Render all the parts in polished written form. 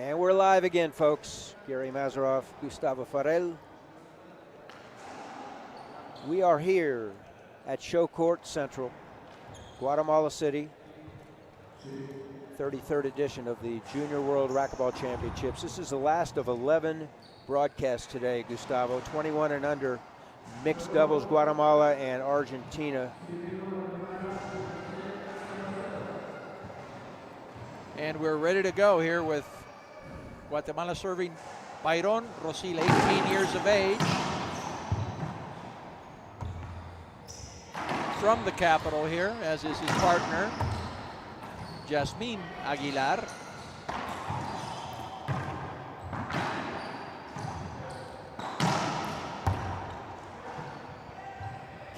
And we're live again, folks. Gary Mazeroff, Gustavo Farel. We are here at Show Court Central, Guatemala City. 33rd edition of the Junior World Racquetball Championships. This is the last of 11 broadcasts today, Gustavo. 21 and under, mixed doubles, Guatemala and Argentina. And we're ready to go here with Guatemala serving Byron Rosil, 18 years of age. From the capital here, as is his partner, Jasmine Aguilar.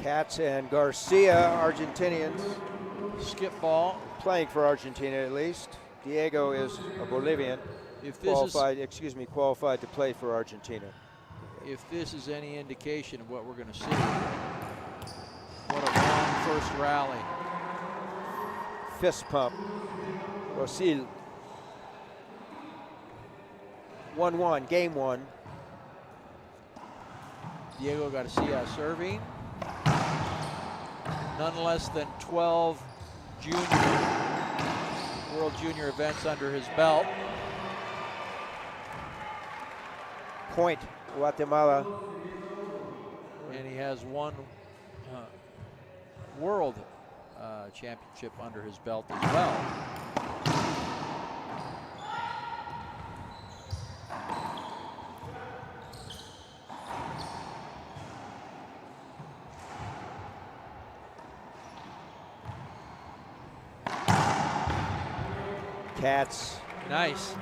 Katz and Garcia, Argentinians. Skip ball. Playing for Argentina at least. Diego is a Bolivian. If this qualified to play for Argentina. If this is any indication of what we're going to see, what a long first rally. Fist pump. Rosil. 1-1, game one. Diego Garcia serving. None less than 12 World Junior events under his belt. Point, Guatemala. And he has one World Championship under his belt as well. Katz. Nice.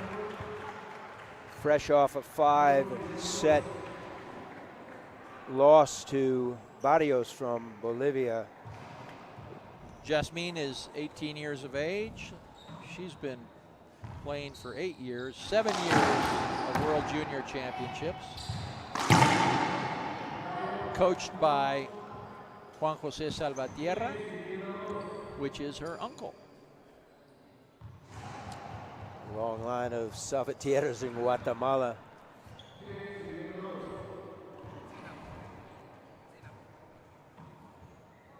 Fresh off a 5-set loss to Barrios from Bolivia. Jasmine is 18 years of age. She's been playing for 8 years, 7 years of World Junior Championships. Coached by Juan Jose Salvatierra, which is her uncle. Long line of Salvatierras in Guatemala.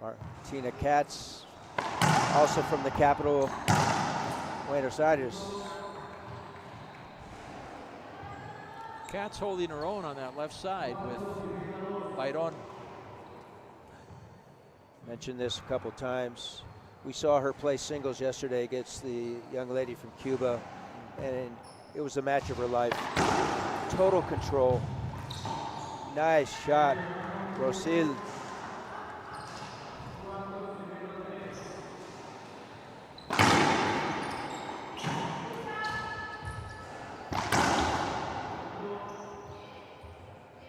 Martina Katz, also from the capital, Buenos Aires. Katz holding her own on that left side with Byron. Mentioned this a couple times. We saw her play singles yesterday against the young lady from Cuba, and it was the match of her life. Total control. Nice shot, Rosil.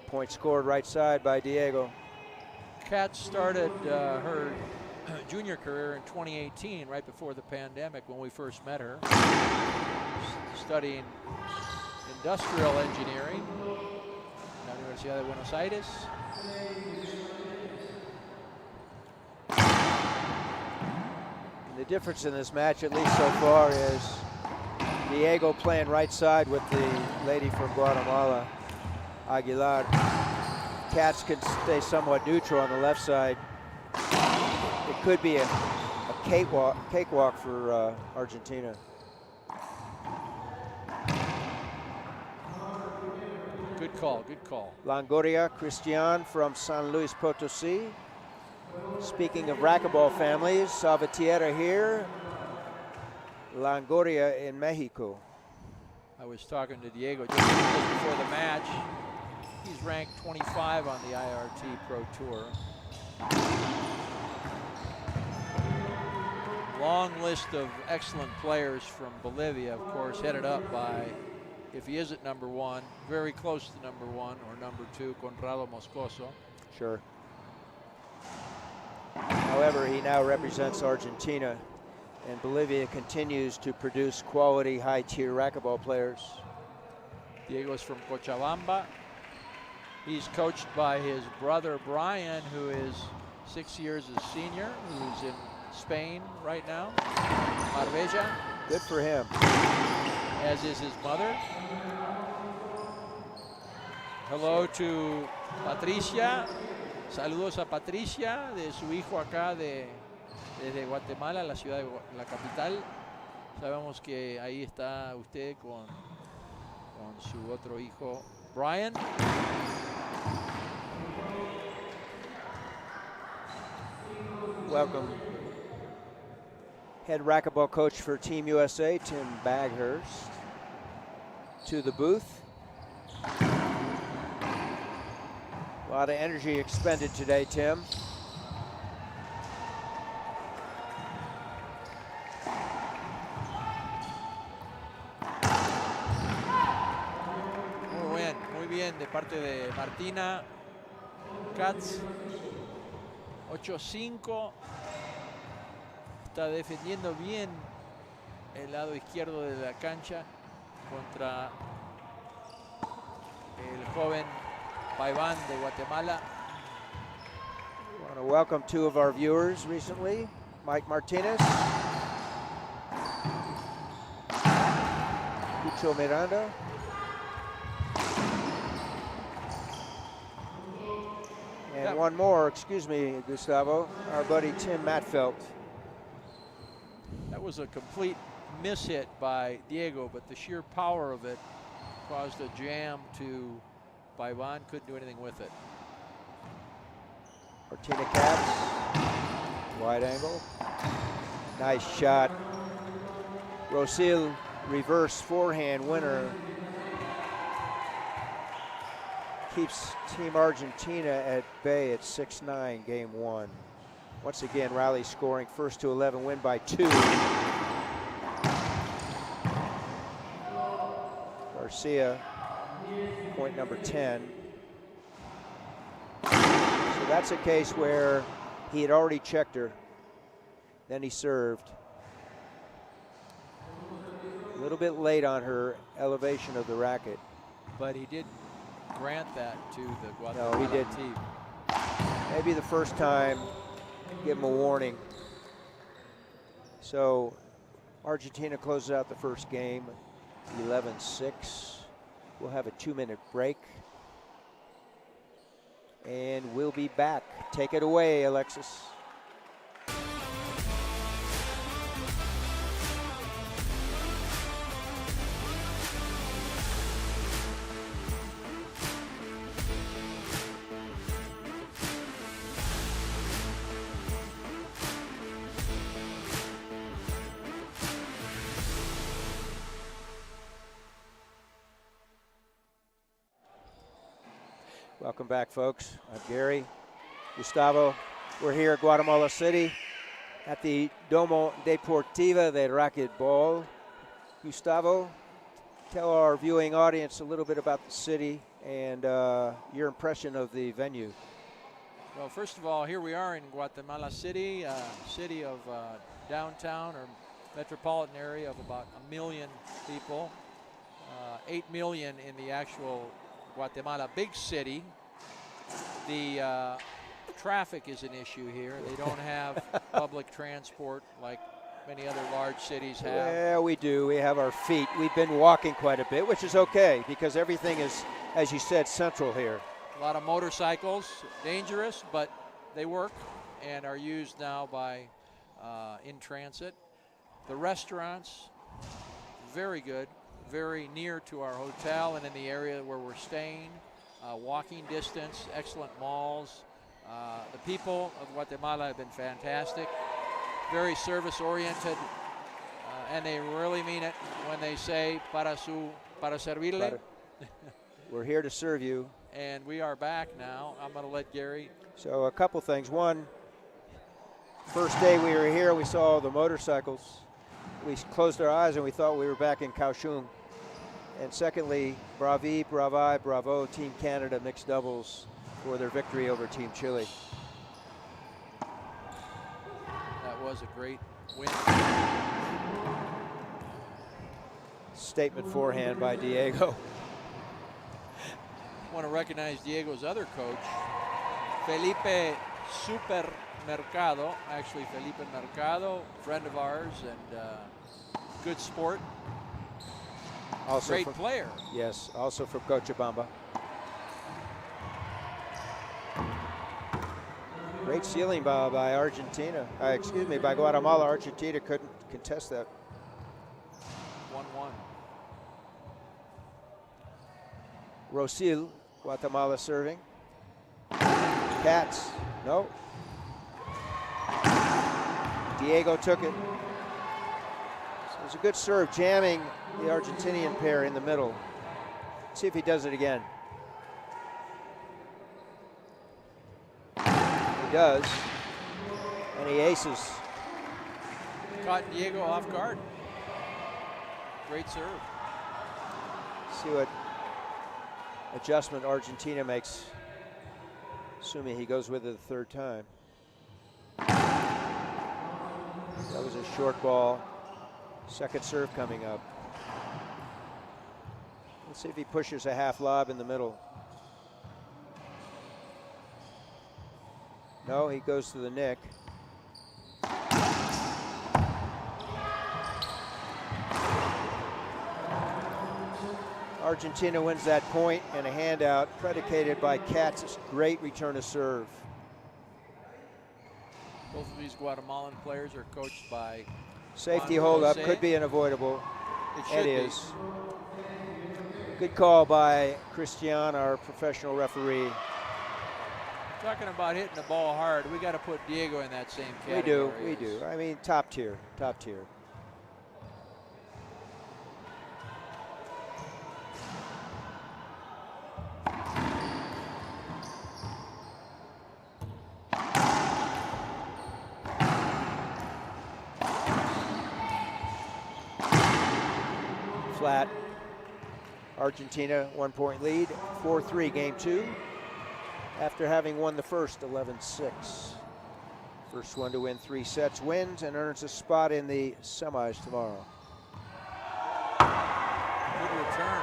Point scored right side by Diego. Katz started her junior career in 2018, right before the pandemic when we first met her. Studying industrial engineering at la Universidad de Buenos Aires. And the difference in this match, at least so far, is Diego playing right side with the lady from Guatemala, Aguilar. Katz can stay somewhat neutral on the left side. It could be a cakewalk for Argentina. Good call, good call. Longoria Cristian from San Luis Potosí. Speaking of racquetball families, Salvatierra here, Longoria in Mexico. I was talking to Diego just before the match. He's ranked 25 on the IRT Pro Tour. Long list of excellent players from Bolivia, of course, headed up by, if he isn't number one, very close to number one or number two, Conrado Moscoso. Sure. However, he now represents Argentina, and Bolivia continues to produce quality, high-tier racquetball players. Diego's from Cochabamba. He's coached by his brother Brian, who is 6 years his senior, who's in Spain right now, Marbella. Good for him. as is his mother. Hello to Patricia. Saludos a Patricia, de su hijo acá desde Guatemala, la ciudad de la capital. Sabemos que ahí está usted con su otro hijo, Brian. Welcome head racquetball coach for Team USA, Tim Baghurst, to the booth. A lot of energy expended today, Tim. Muy bien de parte de Martina Katz. 8-5. Está defendiendo bien el lado izquierdo de la cancha contra el joven Paiván de Guatemala. I want to welcome two of our viewers recently, Mike Martinez, Lucho Miranda, and one more, excuse me, Gustavo, our buddy Tim Matfelt. That was a complete mishit by Diego, but the sheer power of it caused a jam to Paiván. Couldn't do anything with it. Martina Katz, wide angle, nice shot. Rosil, reverse forehand winner. Keeps Team Argentina at bay at 6-9, game one. Once again, rally scoring, first to 11, win by 2. Garcia, point number 10. So that's a case where he had already checked her, then he served. A little bit late on her elevation of the racket. But he did grant that to the Guatemala No, he did. team. Maybe the first time, give him a warning. So Argentina closes out the first game, 11-6. We'll have a 2-minute break. And we'll be back. Take it away, Alexis. Welcome back, folks. I'm Gary, Gustavo. We're here at Guatemala City at the Domo Deportiva de Racquetball. Gustavo, tell our viewing audience a little bit about the city and your impression of the venue. Well, first of all, here we are in Guatemala City, city of downtown or metropolitan area of about 1 million people, 8 million in the actual Guatemala big city. The traffic is an issue here. They don't have public transport like many other large cities have. Yeah, we do. We have our feet. We've been walking quite a bit, which is okay because everything is, as you said, central here. A lot of motorcycles, dangerous, but they work and are used now by in transit. The restaurants, very good, very near to our hotel and in the area where we're staying. Walking distance, excellent malls. The people of Guatemala have been fantastic, very service-oriented, and they really mean it when they say para servirle. We're here to serve you. And we are back now. I'm going to let Gary. So a couple things. One, first day we were here, we saw the motorcycles. We closed our eyes and we thought we were back in Kaohsiung. And secondly, bravo, Team Canada mixed doubles for their victory over Team Chile. That was a great win. Statement forehand by Diego. I want to recognize Diego's other coach, Felipe Supermercado. Actually, Felipe Mercado, friend of ours and good sport. Also Great from, player. yes, also from Cochabamba. Great ceiling by Argentina. Excuse me, by Guatemala. Argentina couldn't contest that. 1-1. Rosil, Guatemala serving. Katz, no. Diego took it. So it was a good serve, jamming the Argentinian pair in the middle. See if he does it again. He does, and he aces. Caught Diego off guard. Great serve. See what adjustment Argentina makes, assuming he goes with it the third time. That was a short ball. Second serve coming up. Let's see if he pushes a half lob in the middle. No, he goes to the nick. Argentina wins that point, and a handout predicated by Katz's great return to serve. Both of these Guatemalan players are coached by Safety Juan hold up, Jose. could be unavoidable. It should It is. Good call by Christian, our professional referee. Talking about hitting the ball hard, we got to put Diego in that same category. We do. I mean, top tier, top tier. Flat. Argentina 1 point lead, 4-3 game 2. After having won the first 11-6. First one to win 3 sets wins and earns a spot in the semis tomorrow. Good return.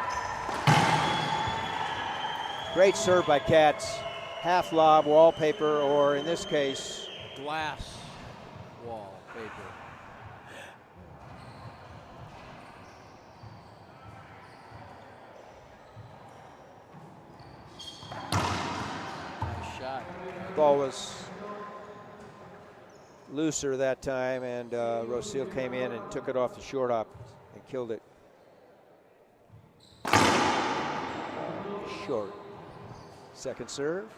Great serve by Katz. Half lob, wallpaper, or in this case, Glass wallpaper. Nice shot. ball was looser that time, and Rosil came in and took it off the short up and killed it. Short. Second serve.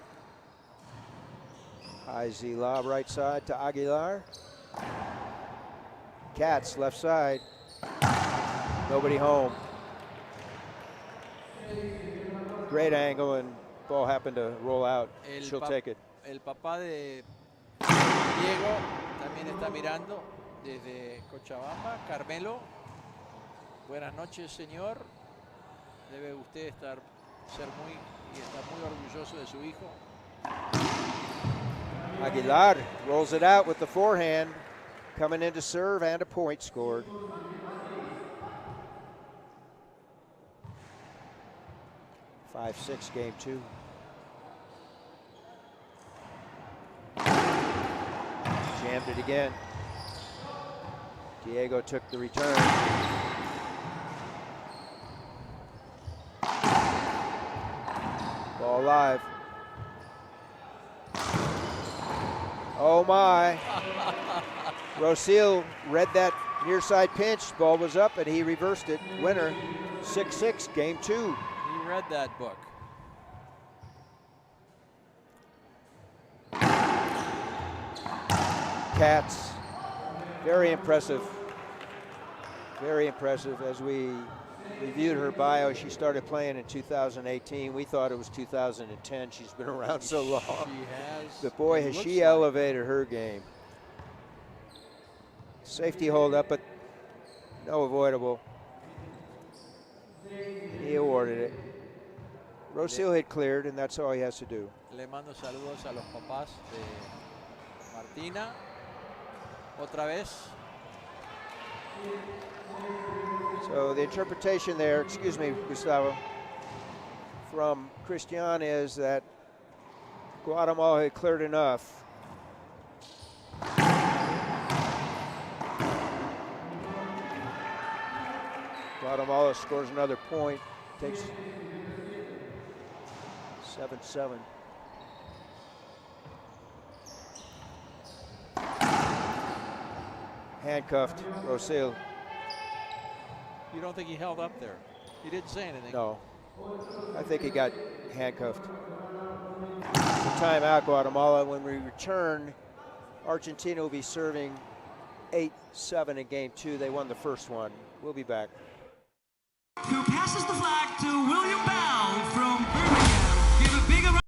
High Z lob right side to Aguilar. Katz left side. Nobody home. Great angle, and ball happened to roll out. She'll take it. El papá de Diego también está mirando desde Cochabamba. Carmelo, buenas noches, señor. Debe usted estar muy orgulloso de su hijo. Aguilar rolls it out with the forehand, coming in to serve, and a point scored. Five, 6, game 2. Jammed it again. Diego took the return. Ball live. Oh my. Rosil read that near side pinch. Ball was up and he reversed it. Winner, 6-6, game 2. He read that book. Katz, very impressive. Very impressive. As we reviewed her bio, she started playing in 2018. We thought it was 2010. She's been around so long. She has. But boy, has she elevated her game. Safety hold up, but no avoidable. He awarded it. Rosil had cleared, and that's all he has to do. Le mando saludos a los papás de Martina. Otra vez. So the interpretation there, excuse me, Gustavo, from Christian is that Guatemala had cleared enough. Guatemala scores another point, takes 7-7. Handcuffed, Rosil. You don't think he held up there? He didn't say anything. No, I think he got handcuffed. Timeout, Guatemala. When we return, Argentina will be serving 8-7 in game 2. They won the first one. We'll be back. Who passes the flag to William Bell from Birmingham. Give a big round.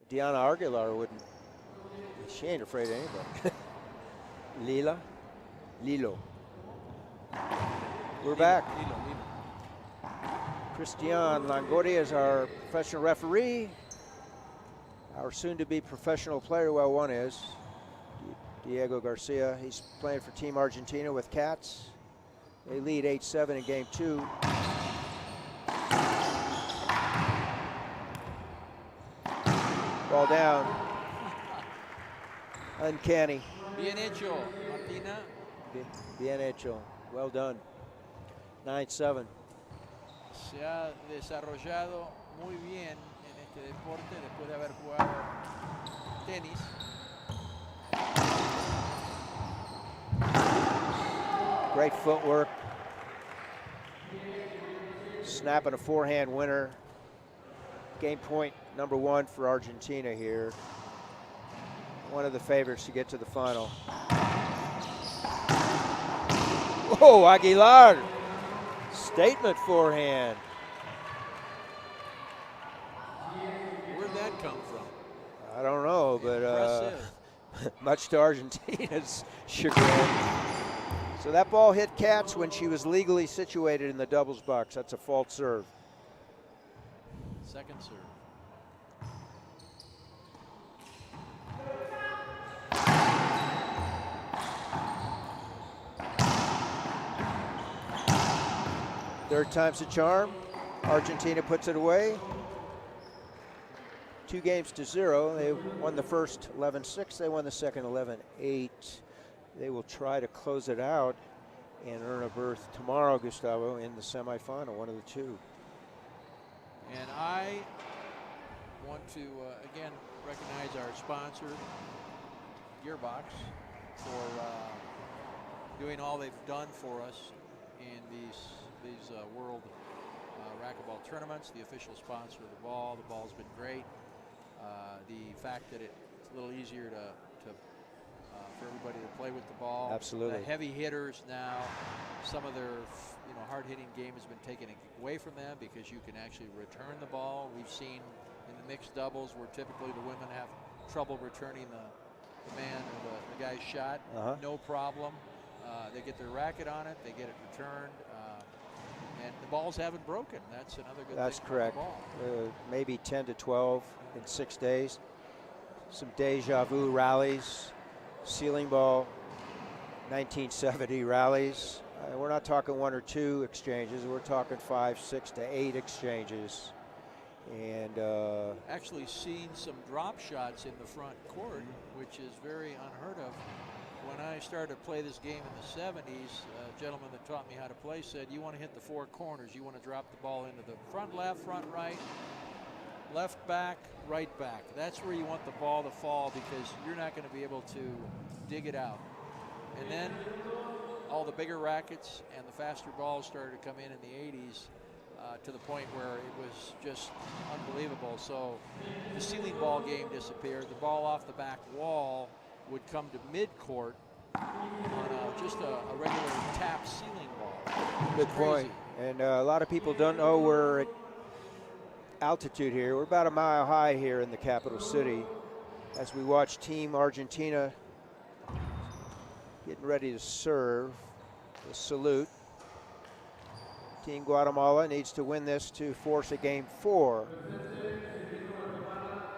Diana Aguilar wouldn't. She ain't afraid of anybody. Lilo. We're back. Christian Langori is our professional referee. Our soon-to-be professional player, well, one is Diego Garcia. He's playing for Team Argentina with Cats. They lead 8-7 in game 2. Ball down. Uncanny. Bien hecho, Martina. Bien hecho. Well done. 9-7. Se ha desarrollado muy bien en este deporte después de haber jugado tenis. Great footwork. Snapping a forehand winner. Game point number 1 for Argentina here. One of the favorites to get to the final. Oh, Aguilar. Statement forehand. Where'd that come from? I don't know, but much to Argentina's chagrin. So that ball hit Katz when she was legally situated in the doubles box. That's a fault serve. Second serve. Third time's a charm. Argentina puts it away. 2-0. They won the first 11-6. They won the second 11-8. They will try to close it out and earn a berth tomorrow, Gustavo, in the semifinal, one of the two. And I want to, again, recognize our sponsor, Gearbox, for doing all they've done for us in these World Racquetball tournaments. The official sponsor of the ball. The ball's been great. The fact that it's a little easier for everybody to play with the ball. Absolutely. The heavy hitters now, some of their hard-hitting game has been taken away from them because you can actually return the ball. We've seen in the mixed doubles where typically the women have trouble returning the man or the guy's shot. No problem. They get their racket on it. They get it returned. And the balls haven't broken. That's another good thing. That's correct. Maybe 10 to 12 in 6 days. Some deja vu rallies. Ceiling ball, 1970 rallies. We're not talking 1 or 2 exchanges. We're talking 5, 6 to 8 exchanges. And actually seen some drop shots in the front court, which is very unheard of. When I started to play this game in the 70s, a gentleman that taught me how to play said, you want to hit the 4 corners. You want to drop the ball into the front left, front right, left back, right back. That's where you want the ball to fall because you're not going to be able to dig it out. And then all the bigger rackets and the faster balls started to come in the 80s. to the point where it was just unbelievable. So the ceiling ball game disappeared. The ball off the back wall would come to mid-court on just a regular tap ceiling ball. Good point. And a lot of people don't know we're at altitude here. We're about a mile high here in the capital city as we watch Team Argentina getting ready to serve. The salute. Team Guatemala needs to win this to force a game 4.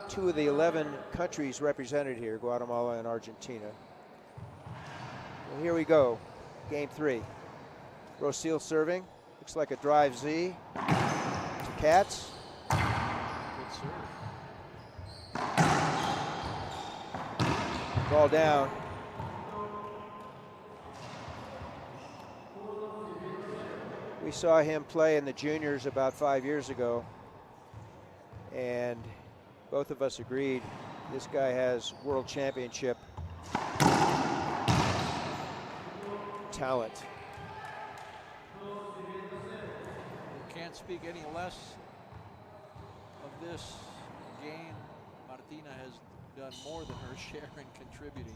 2 of the 11 countries represented here, Guatemala and Argentina. Well, here we go, game 3. Rosil serving, looks like a drive Z to Katz. Good serve. Ball down. We saw him play in the juniors about 5 years ago, and both of us agreed this guy has world championship talent. Can't speak any less of this game. Martina has done more than her share in contributing.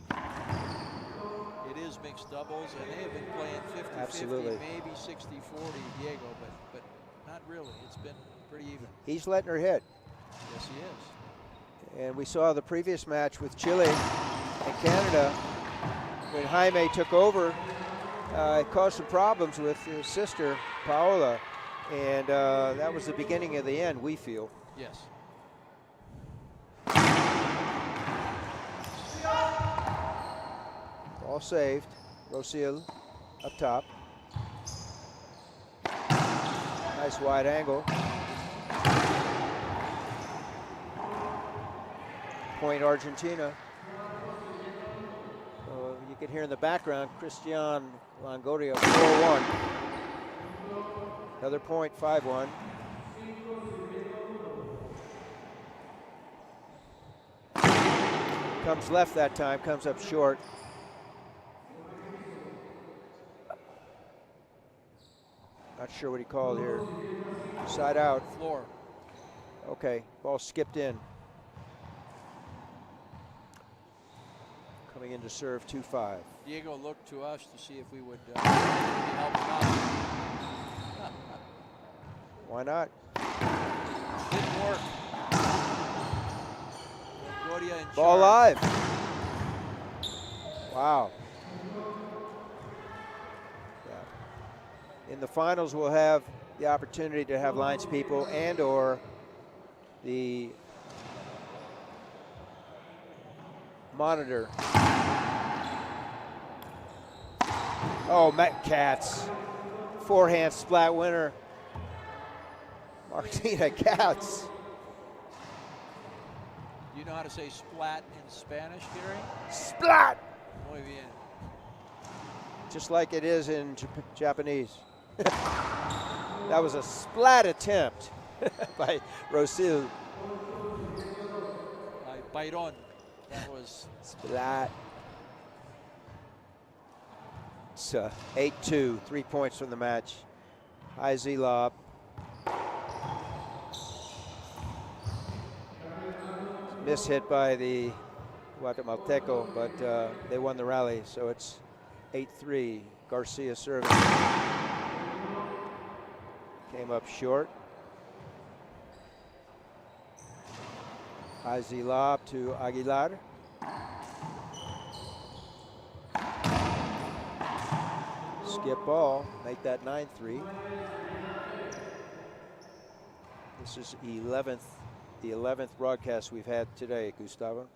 It is mixed doubles, and they have been playing 50-50, Absolutely. maybe 60-40, Diego, but not really. It's been pretty even. He's letting her hit. Yes, he is. And we saw the previous match with Chile and Canada when Jaime took over. It caused some problems with his sister, Paola, and that was the beginning of the end, we feel. Yes. All saved. Rosil up top. Nice wide angle. Point Argentina. You can hear in the background Christian Longoria 4-1. Another point, 5-1. Comes left that time, comes up short. Not sure what he called here. Side out. Floor. Okay, ball skipped in. Coming in to serve 2-5. Diego looked to us to see if we would help him out. Why not? Didn't work. Longoria in Ball charge. live. Wow. In the finals, we'll have the opportunity to have lines people and or the monitor. Oh, Matt Katz. Forehand splat winner. Martina Katz. Do you know how to say splat in Spanish, Gary? Splat! Muy bien. Just like it is in Japanese. That was a splat attempt by Rosil. By Byron. That was Splat. It's 8-2, 3 points from the match. High Z lob. Miss hit by the Guatemalteco, but they won the rally, so it's 8-3. Garcia serving. Came up short. High Z lob to Aguilar. Skip ball, make that 9-3. This is the 11th broadcast we've had today, Gustavo.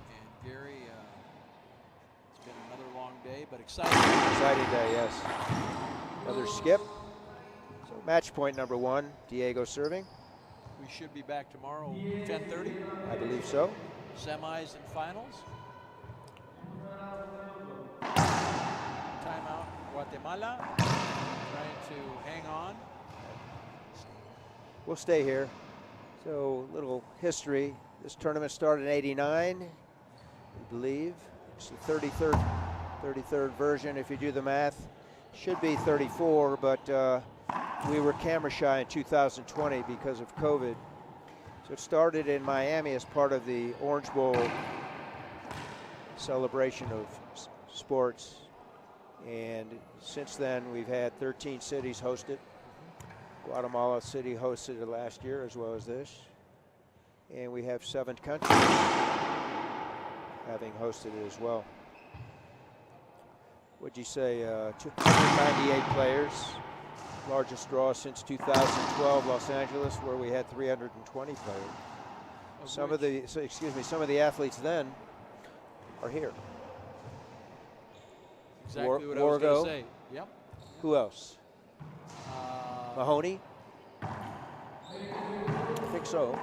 And Gary, it's been another long day, but exciting. Exciting day, yes. Another skip. So match point number 1, Diego serving. We should be back tomorrow, 10:30. I believe so. Semis and finals. Timeout, Guatemala. Trying to hang on. We'll stay here. So, little history. This tournament started in '89, we believe. It's the 33rd version, if you do the math. Should be 34, but we were camera shy in 2020 because of COVID. So it started in Miami as part of the Orange Bowl celebration of sports. And since then, we've had 13 cities host it. Guatemala City hosted it last year as well as this. And we have 7 countries having hosted it as well. What'd you say, 298 players. Largest draw since 2012, Los Angeles, where we had 320 players. Some of the athletes then are here. Exactly what I was going to say. Yep. Who else? Mahoney? I think so.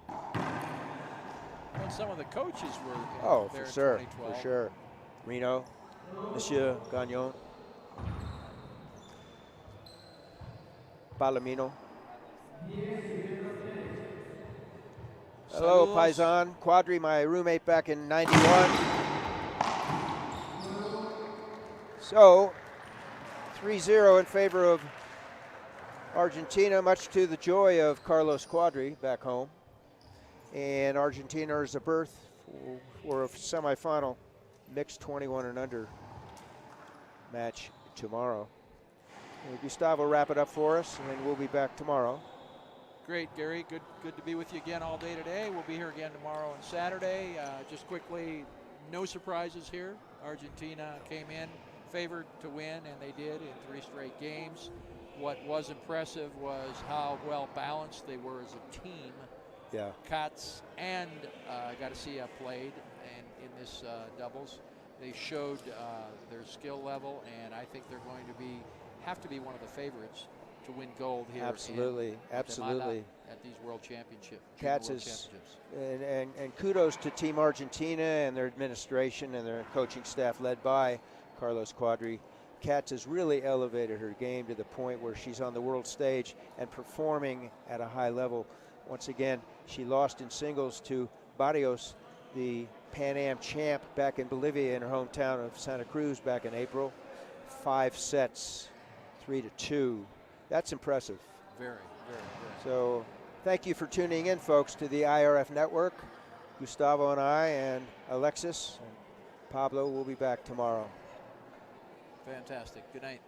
Mahoney, yeah. And some of the coaches were there for in sure, 2012. for sure. Reno, Monsieur Gagnon, Palomino. Hello, Saludos. Paisan. Quadri, my roommate back in '91. So, 3-0 in favor of Argentina, much to the joy of Carlos Quadri back home. And Argentina is a berth for a semifinal mixed 21 and under match tomorrow. And Gustavo, wrap it up for us, and then we'll be back tomorrow. Great, Gary. Good to be with you again all day today. We'll be here again tomorrow and Saturday. Just quickly, no surprises here. Argentina came in favored to win, and they did in 3 straight games. What was impressive was how well balanced they were as a team. Yeah. Katz and Garcia played in this doubles. They showed their skill level, and I think they're going to have to be one of the favorites to win gold here. Absolutely, absolutely. At these World Championships. Katz is, and kudos to Team Argentina and their administration and their coaching staff led by Carlos Quadri. Katz has really elevated her game to the point where she's on the world stage and performing at a high level. Once again, she lost in singles to Barrios, the Pan Am champ back in Bolivia in her hometown of Santa Cruz back in April. 5 sets, 3-2. That's impressive. Very. So thank you for tuning in, folks, to the IRF Network. Gustavo and I and Alexis and Pablo will be back tomorrow. Fantastic. Good night.